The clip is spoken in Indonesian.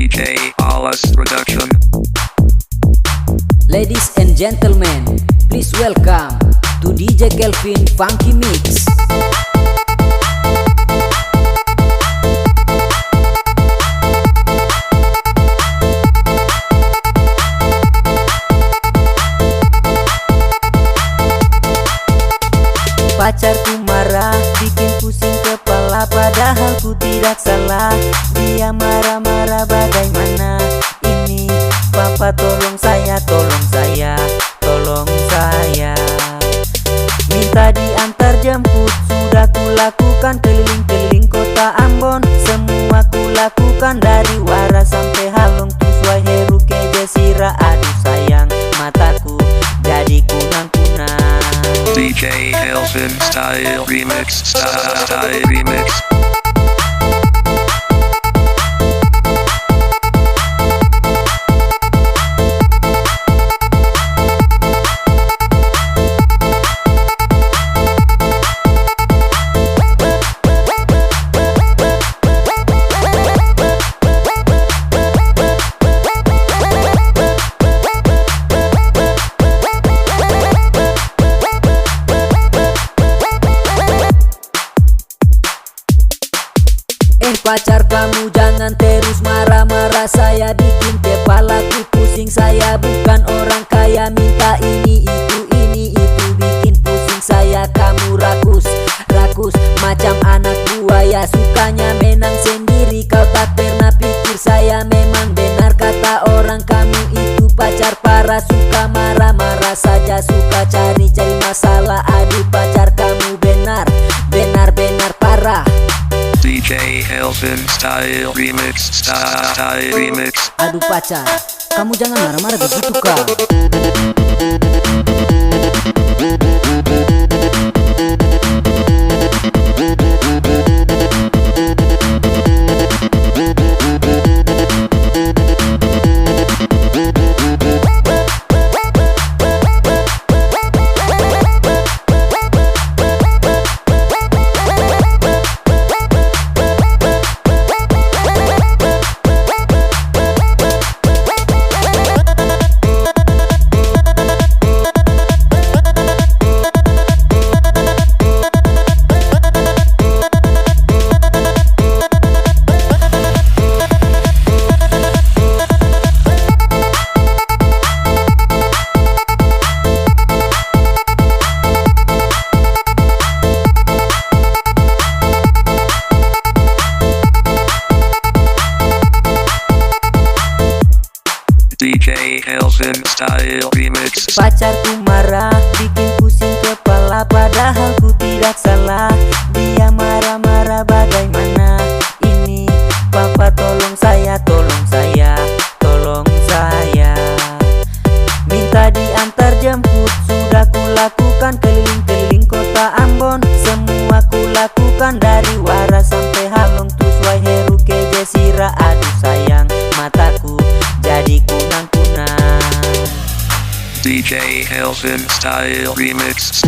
DJ Alas Production. Ladies and gentlemen, please welcome to DJ Kelvin Funky Mix. Pacarku marah, bikin pusing kepala, padahal ku tidak salah. Dia marah-marah bagaimana ini? Papa tolong saya, tolong saya, tolong saya. Minta diantar jemput, sudah ku lakukan keliling-keliling kota Ambon. Semua ku lakukan dari Waras sampai Halong, Tuswai, Heru, Kejesira. Aduh sayang, mataku jadi kunang-kunang. DJ Kelvin Style Remix, Style Remix. Pacar kamu jangan terus marah-marah, saya bikin kepalaku pusing. Saya bukan orang kaya, minta ini itu bikin pusing saya. Kamu rakus macam anak buaya, sukanya menang sendiri. Kau tak pernah pikir saya memang benar kata orang. Kamu itu pacar parah, suka marah-marah saja, suka cari-cari masalah. Aduh pacar kamu benar parah. DJ Kelvin Style Remix, Style Remix. Aduh pacar, kamu jangan marah-marah begitu kak. DJ Kelvin Style Remix. Pacarku marah, bikin pusing kepala, padahal ku tidak salah. Dia marah-marah bagaimana ini? Papa tolong saya, tolong saya, tolong saya. Minta diantar jemput, sudah ku lakukan keliling-keliling kota Ambon. Semua ku lakukan dari Waras sampai Halong, Tuswai, Heru, Kejesira. Aduh sayang, mataku jadi kunang-kunang. DJ Kelvin Style Remix.